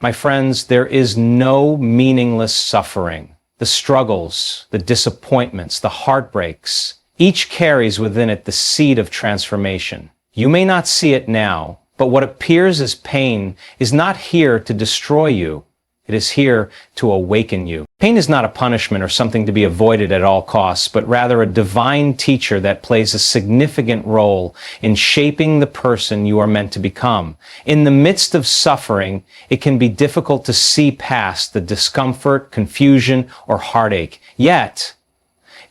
My friends, there is no meaningless suffering. The struggles, the disappointments, the heartbreaks, each carries within it the seed of transformation. You may not see it now, but what appears as pain is not here to destroy you. It is here to awaken you. Pain is not a punishment or something to be avoided at all costs, but rather a divine teacher that plays a significant role in shaping the person you are meant to become. In the midst of suffering, it can be difficult to see past the discomfort, confusion, or heartache. Yet,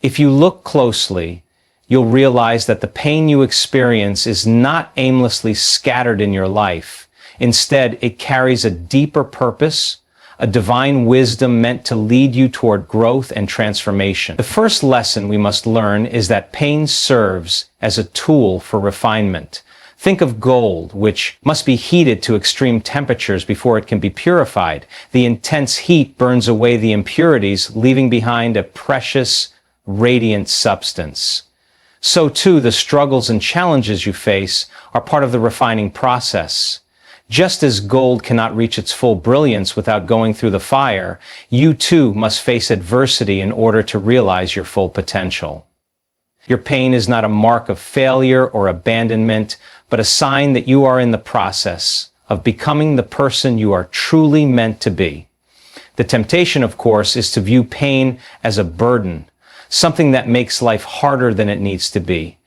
if you look closely, you'll realize that the pain you experience is not aimlessly scattered in your life. Instead, it carries a deeper purpose, a divine wisdom meant to lead you toward growth and transformation. The first lesson we must learn is that pain serves as a tool for refinement. Think of gold, which must be heated to extreme temperatures before it can be purified. The intense heat burns away the impurities, leaving behind a precious, radiant substance. So too, the struggles and challenges you face are part of the refining process. Just as gold cannot reach its full brilliance without going through the fire, you too must face adversity in order to realize your full potential. Your pain is not a mark of failure or abandonment, but a sign that you are in the process of becoming the person you are truly meant to be. The temptation, of course, is to view pain as a burden, something that makes life harder than it needs to be.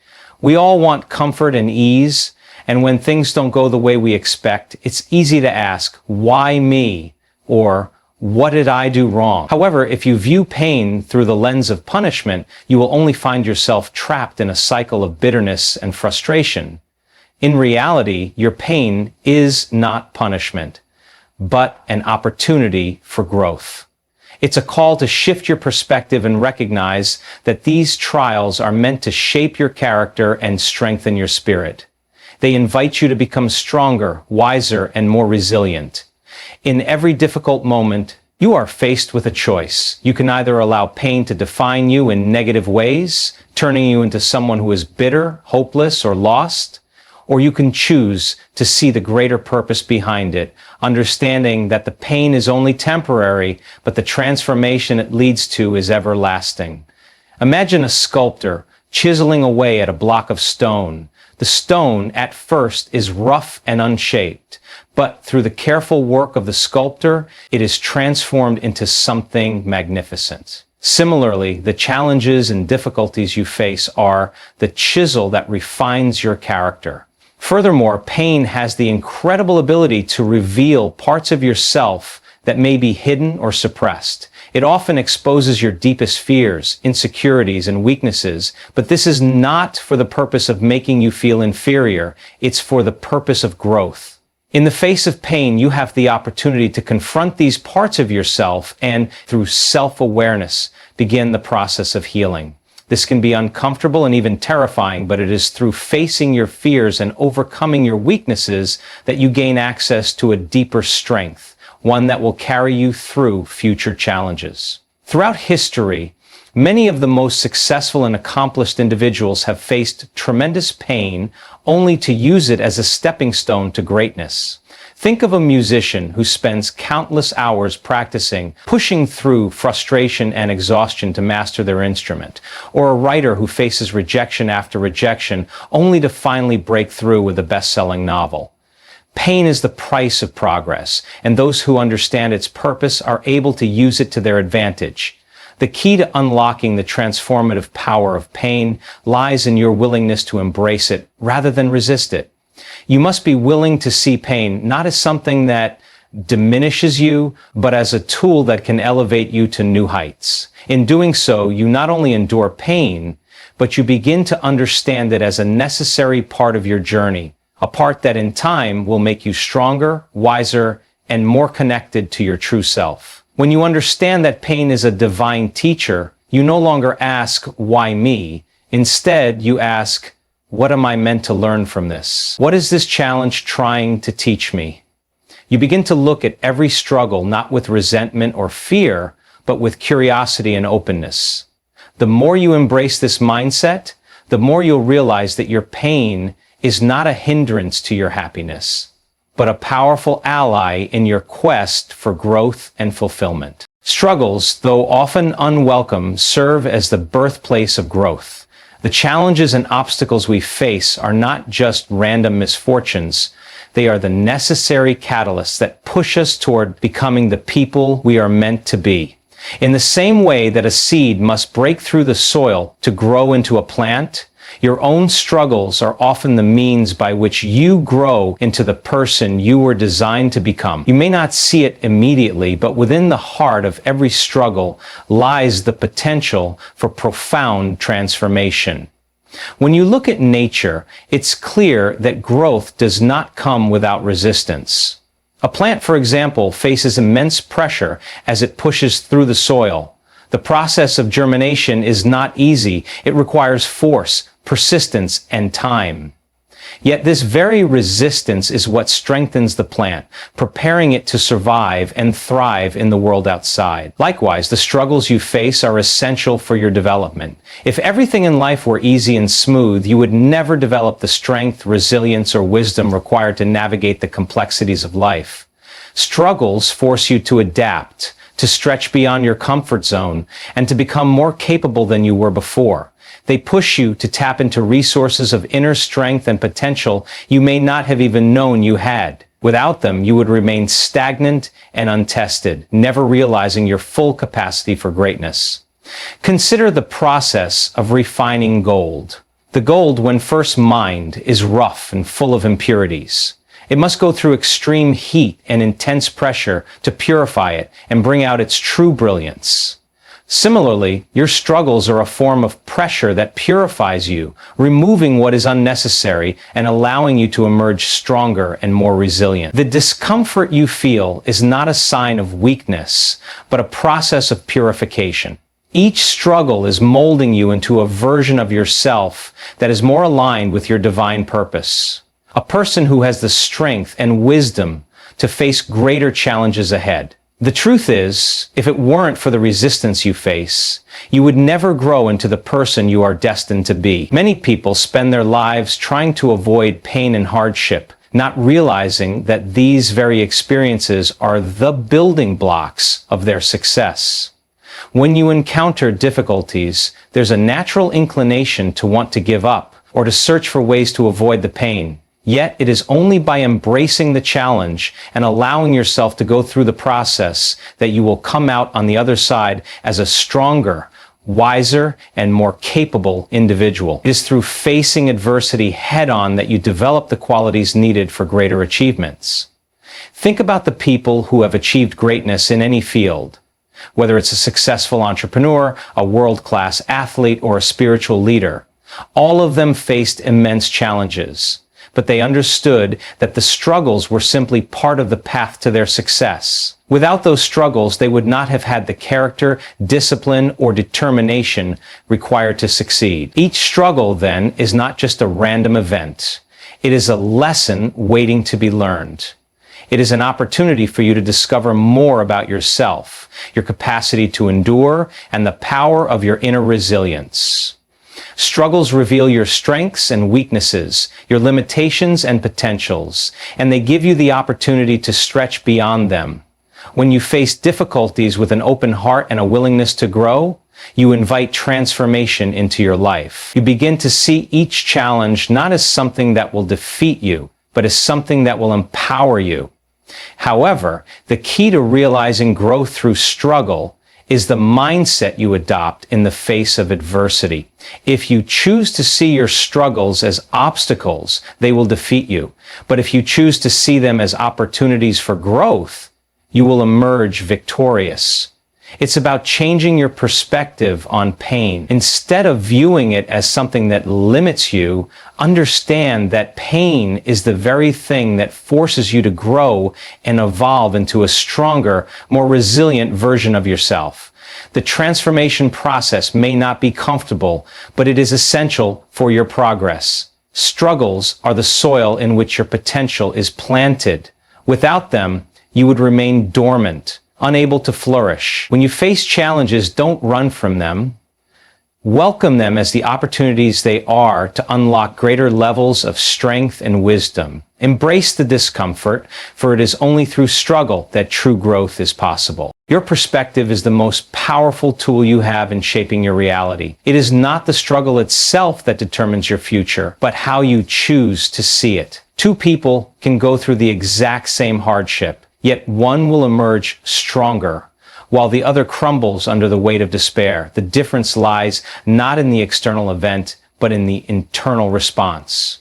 We all want comfort and ease, and when things don't go the way we expect, it's easy to ask, why me? Or, what did I do wrong? However, if you view pain through the lens of punishment, you will only find yourself trapped in a cycle of bitterness and frustration. In reality, your pain is not punishment, but an opportunity for growth. It's a call to shift your perspective and recognize that these trials are meant to shape your character and strengthen your spirit. They invite you to become stronger, wiser, and more resilient. In every difficult moment, you are faced with a choice. You can either allow pain to define you in negative ways, turning you into someone who is bitter, hopeless, or lost, or you can choose to see the greater purpose behind it, understanding that the pain is only temporary, but the transformation it leads to is everlasting. Imagine a sculptor chiseling away at a block of stone. The stone, at first, is rough and unshaped, but through the careful work of the sculptor, it is transformed into something magnificent. Similarly, the challenges and difficulties you face are the chisel that refines your character. Furthermore, pain has the incredible ability to reveal parts of yourself that may be hidden or suppressed. It often exposes your deepest fears, insecurities, and weaknesses, but this is not for the purpose of making you feel inferior. It's for the purpose of growth. In the face of pain, you have the opportunity to confront these parts of yourself and, through self-awareness, begin the process of healing. This can be uncomfortable and even terrifying, but it is through facing your fears and overcoming your weaknesses that you gain access to a deeper strength, one that will carry you through future challenges. Throughout history, many of the most successful and accomplished individuals have faced tremendous pain only to use it as a stepping stone to greatness. Think of a musician who spends countless hours practicing, pushing through frustration and exhaustion to master their instrument, or a writer who faces rejection after rejection only to finally break through with a best-selling novel. Pain is the price of progress, and those who understand its purpose are able to use it to their advantage. The key to unlocking the transformative power of pain lies in your willingness to embrace it rather than resist it. You must be willing to see pain not as something that diminishes you, but as a tool that can elevate you to new heights. In doing so, you not only endure pain, but you begin to understand it as a necessary part of your journey, a part that in time will make you stronger, wiser, and more connected to your true self. When you understand that pain is a divine teacher, you no longer ask, why me? Instead, you ask, what am I meant to learn from this? What is this challenge trying to teach me? You begin to look at every struggle not with resentment or fear, but with curiosity and openness. The more you embrace this mindset, the more you'll realize that your pain is not a hindrance to your happiness, but a powerful ally in your quest for growth and fulfillment. Struggles, though often unwelcome, serve as the birthplace of growth. The challenges and obstacles we face are not just random misfortunes. They are the necessary catalysts that push us toward becoming the people we are meant to be. In the same way that a seed must break through the soil to grow into a plant, your own struggles are often the means by which you grow into the person you were designed to become. You may not see it immediately, but within the heart of every struggle lies the potential for profound transformation. When you look at nature, it's clear that growth does not come without resistance. A plant, for example, faces immense pressure as it pushes through the soil. The process of germination is not easy. It requires force, persistence, and time. Yet this very resistance is what strengthens the plant, preparing it to survive and thrive in the world outside. Likewise, the struggles you face are essential for your development. If everything in life were easy and smooth, you would never develop the strength, resilience, or wisdom required to navigate the complexities of life. Struggles force you to adapt, to stretch beyond your comfort zone, and to become more capable than you were before. They push you to tap into resources of inner strength and potential you may not have even known you had. Without them, you would remain stagnant and untested, never realizing your full capacity for greatness. Consider the process of refining gold. The gold, when first mined, is rough and full of impurities. It must go through extreme heat and intense pressure to purify it and bring out its true brilliance. Similarly, your struggles are a form of pressure that purifies you, removing what is unnecessary and allowing you to emerge stronger and more resilient. The discomfort you feel is not a sign of weakness, but a process of purification. Each struggle is molding you into a version of yourself that is more aligned with your divine purpose. A person who has the strength and wisdom to face greater challenges ahead. The truth is, if it weren't for the resistance you face, you would never grow into the person you are destined to be. Many people spend their lives trying to avoid pain and hardship, not realizing that these very experiences are the building blocks of their success. When you encounter difficulties, there's a natural inclination to want to give up or to search for ways to avoid the pain. Yet it is only by embracing the challenge and allowing yourself to go through the process that you will come out on the other side as a stronger, wiser, and more capable individual. It is through facing adversity head-on that you develop the qualities needed for greater achievements. Think about the people who have achieved greatness in any field. Whether it's a successful entrepreneur, a world-class athlete, or a spiritual leader, all of them faced immense challenges. But they understood that the struggles were simply part of the path to their success. Without those struggles, they would not have had the character, discipline, or determination required to succeed. Each struggle, then, is not just a random event. It is a lesson waiting to be learned. It is an opportunity for you to discover more about yourself, your capacity to endure, and the power of your inner resilience. Struggles reveal your strengths and weaknesses, your limitations and potentials, and they give you the opportunity to stretch beyond them. When you face difficulties with an open heart and a willingness to grow, you invite transformation into your life. You begin to see each challenge not as something that will defeat you, but as something that will empower you. However, the key to realizing growth through struggle is the mindset you adopt in the face of adversity. If you choose to see your struggles as obstacles, they will defeat you. But if you choose to see them as opportunities for growth, you will emerge victorious. It's about changing your perspective on pain. Instead of viewing it as something that limits you, understand that pain is the very thing that forces you to grow and evolve into a stronger, more resilient version of yourself. The transformation process may not be comfortable, but it is essential for your progress. Struggles are the soil in which your potential is planted. Without them, you would remain dormant, unable to flourish. When you face challenges, don't run from them. Welcome them as the opportunities they are to unlock greater levels of strength and wisdom. Embrace the discomfort, for it is only through struggle that true growth is possible. Your perspective is the most powerful tool you have in shaping your reality. It is not the struggle itself that determines your future, but how you choose to see it. Two people can go through the exact same hardship, yet one will emerge stronger, while the other crumbles under the weight of despair. The difference lies not in the external event, but in the internal response.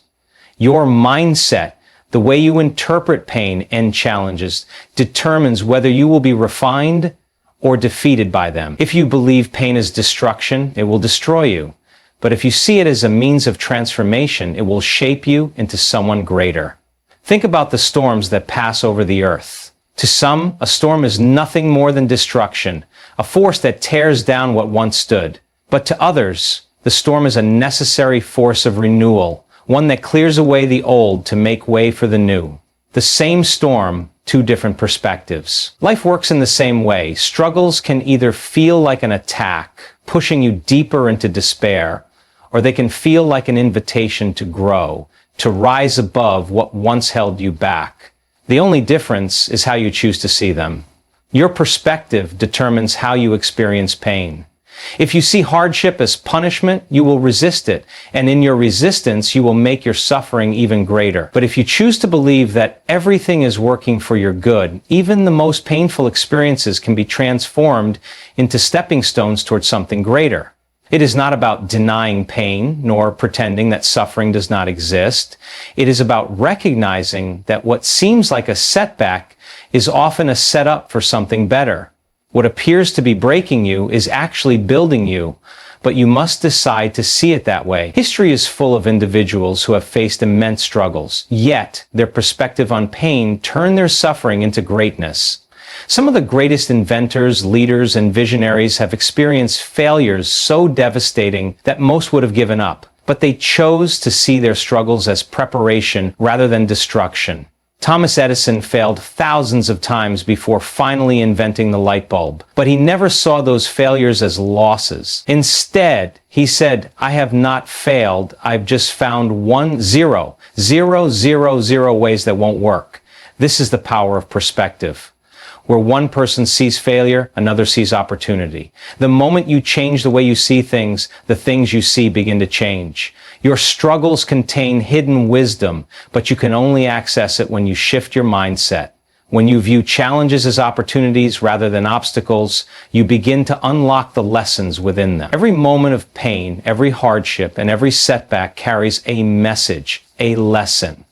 Your mindset, the way you interpret pain and challenges, determines whether you will be refined or defeated by them. If you believe pain is destruction, it will destroy you. But if you see it as a means of transformation, it will shape you into someone greater. Think about the storms that pass over the earth. To some, a storm is nothing more than destruction, a force that tears down what once stood. But to others, the storm is a necessary force of renewal, one that clears away the old to make way for the new. The same storm, two different perspectives. Life works in the same way. Struggles can either feel like an attack, pushing you deeper into despair, or they can feel like an invitation to grow, to rise above what once held you back. The only difference is how you choose to see them. Your perspective determines how you experience pain. If you see hardship as punishment, you will resist it, and in your resistance, you will make your suffering even greater. But if you choose to believe that everything is working for your good, even the most painful experiences can be transformed into stepping stones towards something greater. It is not about denying pain, nor pretending that suffering does not exist. It is about recognizing that what seems like a setback is often a setup for something better. What appears to be breaking you is actually building you, but you must decide to see it that way. History is full of individuals who have faced immense struggles, yet their perspective on pain turned their suffering into greatness. Some of the greatest inventors, leaders, and visionaries have experienced failures so devastating that most would have given up, but they chose to see their struggles as preparation rather than destruction. Thomas Edison failed thousands of times before finally inventing the light bulb, but he never saw those failures as losses. Instead, he said, "I have not failed, I've just found zero ways that won't work." This is the power of perspective. Where one person sees failure, another sees opportunity. The moment you change the way you see things, the things you see begin to change. Your struggles contain hidden wisdom, but you can only access it when you shift your mindset. When you view challenges as opportunities rather than obstacles, you begin to unlock the lessons within them. Every moment of pain, every hardship, and every setback carries a message, a lesson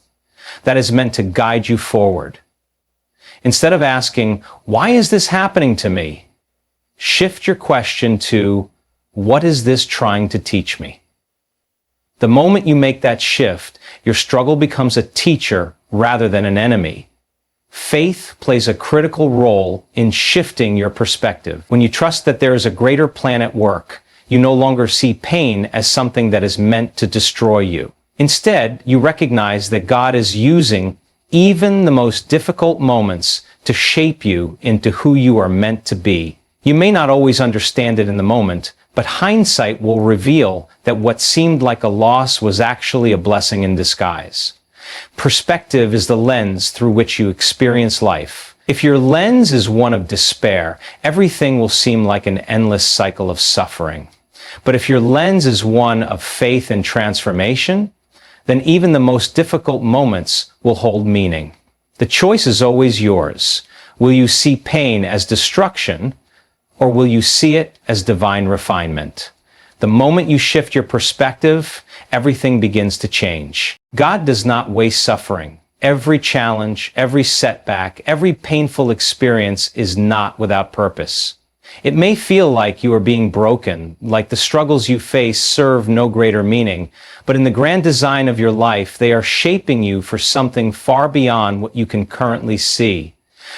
that is meant to guide you forward. Instead of asking, "Why is this happening to me?" shift your question to, "What is this trying to teach me?" The moment you make that shift, your struggle becomes a teacher rather than an enemy. Faith plays a critical role in shifting your perspective. When you trust that there is a greater plan at work, you no longer see pain as something that is meant to destroy you. Instead, you recognize that God is using even the most difficult moments to shape you into who you are meant to be. You may not always understand it in the moment, but hindsight will reveal that what seemed like a loss was actually a blessing in disguise. Perspective is the lens through which you experience life. If your lens is one of despair, everything will seem like an endless cycle of suffering. But if your lens is one of faith and transformation, then even the most difficult moments will hold meaning. The choice is always yours. Will you see pain as destruction, or will you see it as divine refinement? The moment you shift your perspective, everything begins to change. God does not waste suffering. Every challenge, every setback, every painful experience is not without purpose. It may feel like you are being broken, like the struggles you face serve no greater meaning, but in the grand design of your life, they are shaping you for something far beyond what you can currently see.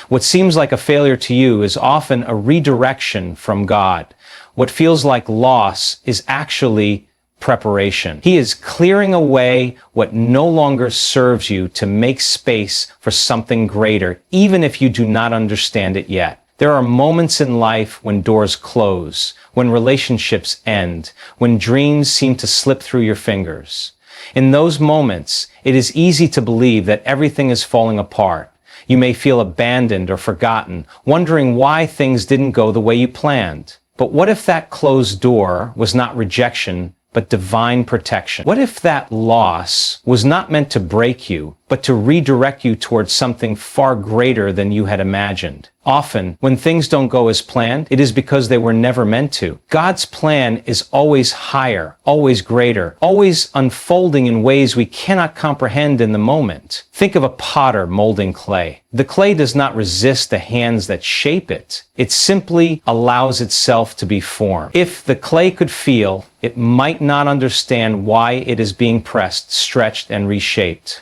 What seems like a failure to you is often a redirection from God. What feels like loss is actually preparation. He is clearing away what no longer serves you to make space for something greater, even if you do not understand it yet. There are moments in life when doors close, when relationships end, when dreams seem to slip through your fingers. In those moments, it is easy to believe that everything is falling apart. You may feel abandoned or forgotten, wondering why things didn't go the way you planned. But what if that closed door was not rejection, but divine protection? What if that loss was not meant to break you, but to redirect you towards something far greater than you had imagined? Often, when things don't go as planned, it is because they were never meant to. God's plan is always higher, always greater, always unfolding in ways we cannot comprehend in the moment. Think of a potter molding clay. The clay does not resist the hands that shape it. It simply allows itself to be formed. If the clay could feel, it might not understand why it is being pressed, stretched, and reshaped.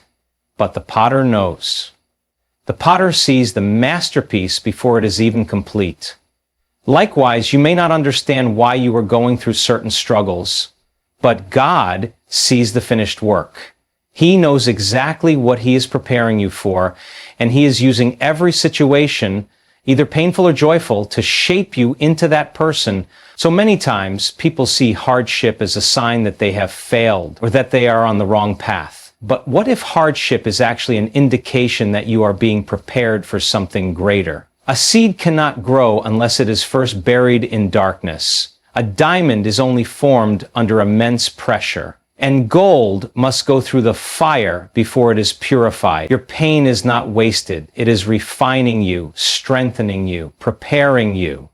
But the potter knows. The potter sees the masterpiece before it is even complete. Likewise, you may not understand why you are going through certain struggles, but God sees the finished work. He knows exactly what He is preparing you for, and He is using every situation, either painful or joyful, to shape you into that person. So many times, people see hardship as a sign that they have failed or that they are on the wrong path. But what if hardship is actually an indication that you are being prepared for something greater? A seed cannot grow unless it is first buried in darkness. A diamond is only formed under immense pressure. And gold must go through the fire before it is purified. Your pain is not wasted. It is refining you, strengthening you, preparing you.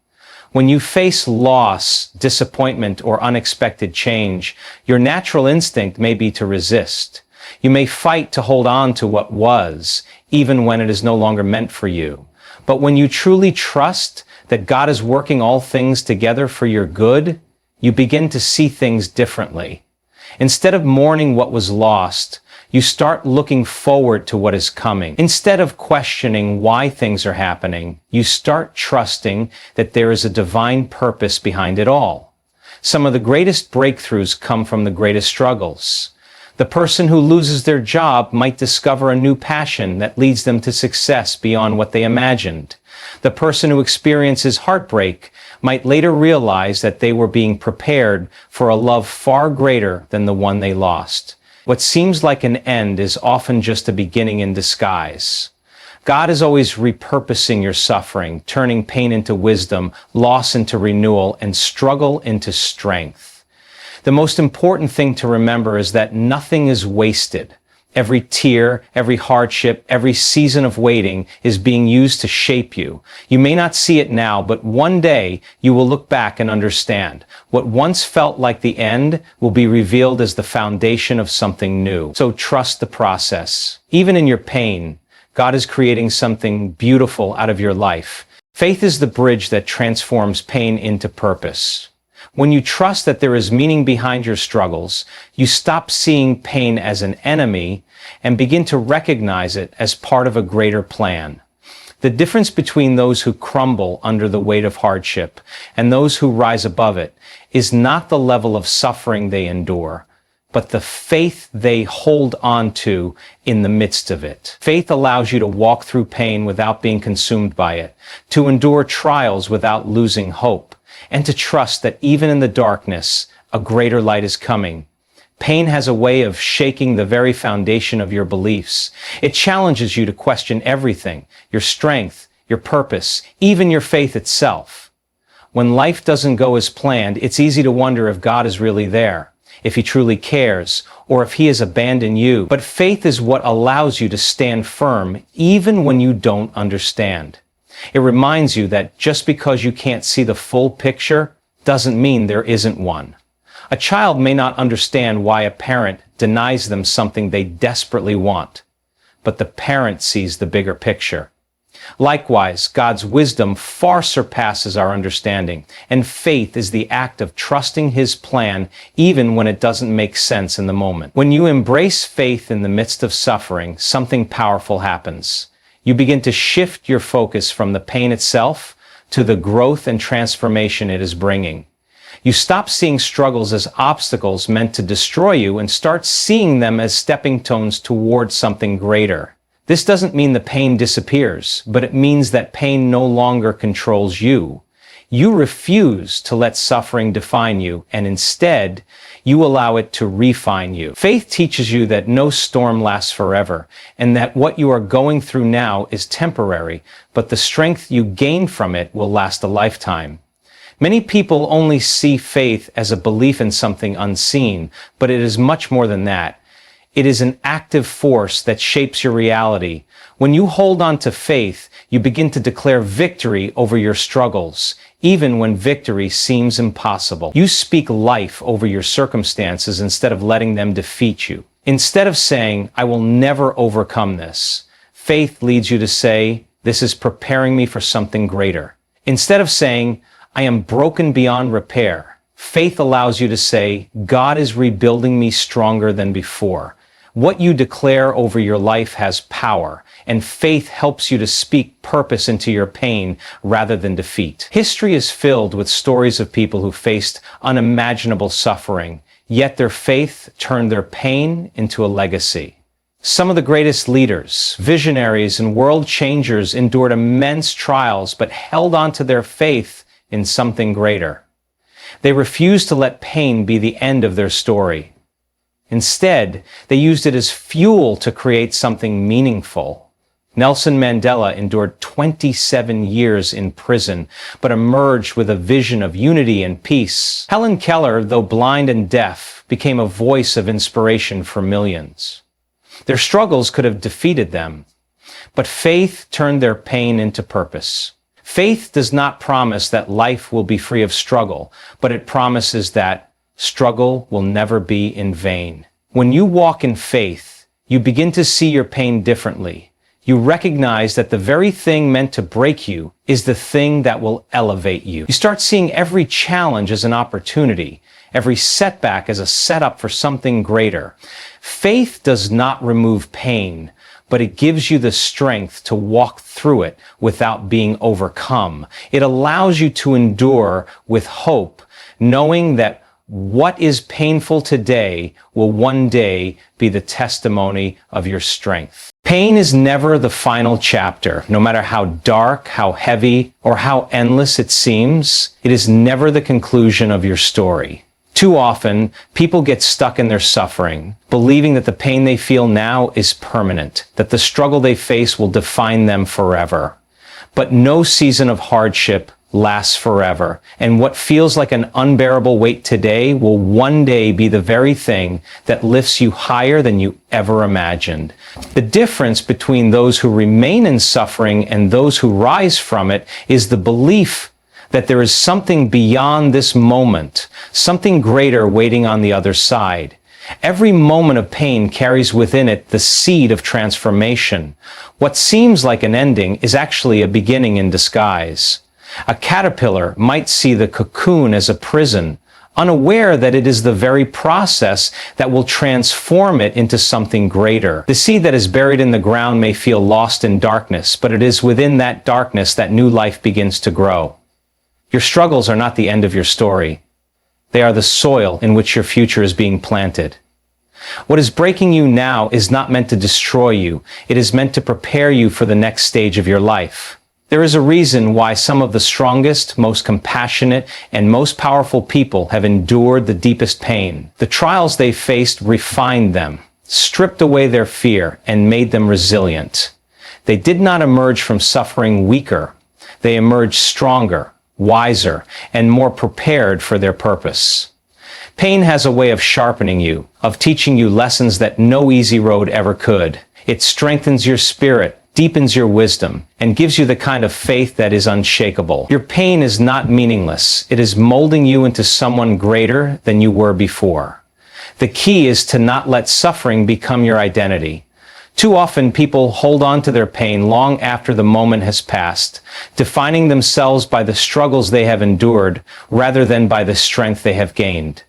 When you face loss, disappointment, or unexpected change, your natural instinct may be to resist. You may fight to hold on to what was, even when it is no longer meant for you. But when you truly trust that God is working all things together for your good, you begin to see things differently. Instead of mourning what was lost, you start looking forward to what is coming. Instead of questioning why things are happening, you start trusting that there is a divine purpose behind it all. Some of the greatest breakthroughs come from the greatest struggles. The person who loses their job might discover a new passion that leads them to success beyond what they imagined. The person who experiences heartbreak might later realize that they were being prepared for a love far greater than the one they lost. What seems like an end is often just a beginning in disguise. God is always repurposing your suffering, turning pain into wisdom, loss into renewal, and struggle into strength. The most important thing to remember is that nothing is wasted. Every tear, every hardship, every season of waiting is being used to shape you. You may not see it now, but one day you will look back and understand. What once felt like the end will be revealed as the foundation of something new. So trust the process. Even in your pain, God is creating something beautiful out of your life. Faith is the bridge that transforms pain into purpose. When you trust that there is meaning behind your struggles, you stop seeing pain as an enemy and begin to recognize it as part of a greater plan. The difference between those who crumble under the weight of hardship and those who rise above it is not the level of suffering they endure, but the faith they hold on to in the midst of it. Faith allows you to walk through pain without being consumed by it, to endure trials without losing hope, and to trust that even in the darkness, a greater light is coming. Pain has a way of shaking the very foundation of your beliefs. It challenges you to question everything, your strength, your purpose, even your faith itself. When life doesn't go as planned, it's easy to wonder if God is really there, if He truly cares, or if He has abandoned you. But faith is what allows you to stand firm even when you don't understand. It reminds you that just because you can't see the full picture doesn't mean there isn't one. A child may not understand why a parent denies them something they desperately want, but the parent sees the bigger picture. Likewise, God's wisdom far surpasses our understanding, and faith is the act of trusting His plan even when it doesn't make sense in the moment. When you embrace faith in the midst of suffering, something powerful happens. You begin to shift your focus from the pain itself to the growth and transformation it is bringing. You stop seeing struggles as obstacles meant to destroy you and start seeing them as stepping stones towards something greater. This doesn't mean the pain disappears, but it means that pain no longer controls you. You refuse to let suffering define you, and instead, you allow it to refine you. Faith teaches you that no storm lasts forever, and that what you are going through now is temporary, but the strength you gain from it will last a lifetime. Many people only see faith as a belief in something unseen, but it is much more than that. It is an active force that shapes your reality. When you hold on to faith, you begin to declare victory over your struggles, even when victory seems impossible. You speak life over your circumstances instead of letting them defeat you. Instead of saying, "I will never overcome this," faith leads you to say, "This is preparing me for something greater." Instead of saying, "I am broken beyond repair," faith allows you to say, "God is rebuilding me stronger than before." What you declare over your life has power, and faith helps you to speak purpose into your pain rather than defeat. History is filled with stories of people who faced unimaginable suffering, yet their faith turned their pain into a legacy. Some of the greatest leaders, visionaries, and world changers endured immense trials but held on to their faith in something greater. They refused to let pain be the end of their story. Instead, they used it as fuel to create something meaningful. Nelson Mandela endured 27 years in prison, but emerged with a vision of unity and peace. Helen Keller, though blind and deaf, became a voice of inspiration for millions. Their struggles could have defeated them, but faith turned their pain into purpose. Faith does not promise that life will be free of struggle, but it promises that struggle will never be in vain. When you walk in faith, you begin to see your pain differently. You recognize that the very thing meant to break you is the thing that will elevate you. You start seeing every challenge as an opportunity, every setback as a setup for something greater. Faith does not remove pain, but it gives you the strength to walk through it without being overcome. It allows you to endure with hope, knowing that what is painful today will one day be the testimony of your strength. Pain is never the final chapter. No matter how dark, how heavy, or how endless it seems, it is never the conclusion of your story. Too often, people get stuck in their suffering, believing that the pain they feel now is permanent, that the struggle they face will define them forever. But no season of hardship lasts forever, and what feels like an unbearable weight today will one day be the very thing that lifts you higher than you ever imagined. The difference between those who remain in suffering and those who rise from it is the belief that there is something beyond this moment, something greater waiting on the other side. Every moment of pain carries within it the seed of transformation. What seems like an ending is actually a beginning in disguise. A caterpillar might see the cocoon as a prison, unaware that it is the very process that will transform it into something greater. The seed that is buried in the ground may feel lost in darkness, but it is within that darkness that new life begins to grow. Your struggles are not the end of your story. They are the soil in which your future is being planted. What is breaking you now is not meant to destroy you. It is meant to prepare you for the next stage of your life. There is a reason why some of the strongest, most compassionate, and most powerful people have endured the deepest pain. The trials they faced refined them, stripped away their fear, and made them resilient. They did not emerge from suffering weaker. They emerged stronger, wiser, and more prepared for their purpose. Pain has a way of sharpening you, of teaching you lessons that no easy road ever could. It strengthens your spirit, deepens your wisdom, and gives you the kind of faith that is unshakable. Your pain is not meaningless. It is molding you into someone greater than you were before. The key is to not let suffering become your identity. Too often people hold on to their pain long after the moment has passed, defining themselves by the struggles they have endured rather than by the strength they have gained.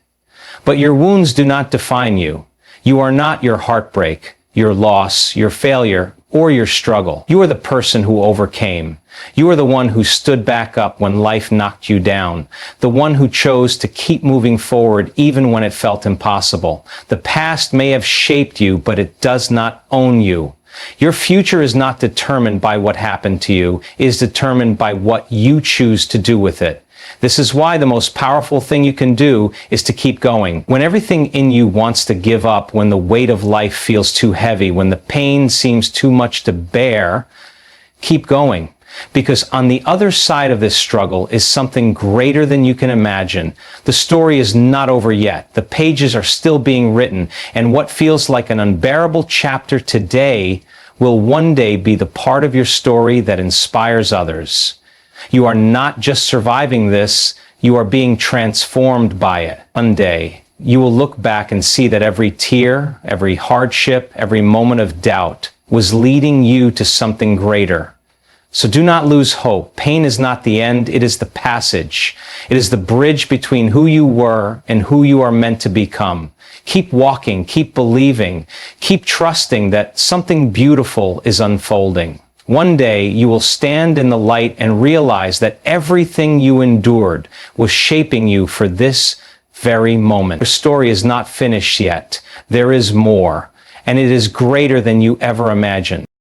But your wounds do not define you. You are not your heartbreak, your loss, your failure, or your struggle. You are the person who overcame. You are the one who stood back up when life knocked you down, the one who chose to keep moving forward even when it felt impossible. The past may have shaped you, but it does not own you. Your future is not determined by what happened to you. It is determined by what you choose to do with it. This is why the most powerful thing you can do is to keep going. When everything in you wants to give up, when the weight of life feels too heavy, when the pain seems too much to bear, keep going. Because on the other side of this struggle is something greater than you can imagine. The story is not over yet. The pages are still being written, and what feels like an unbearable chapter today will one day be the part of your story that inspires others. You are not just surviving this, you are being transformed by it. One day, you will look back and see that every tear, every hardship, every moment of doubt was leading you to something greater. So do not lose hope. Pain is not the end, it is the passage. It is the bridge between who you were and who you are meant to become. Keep walking, keep believing, keep trusting that something beautiful is unfolding. One day you will stand in the light and realize that everything you endured was shaping you for this very moment. Your story is not finished yet. There is more, and it is greater than you ever imagined.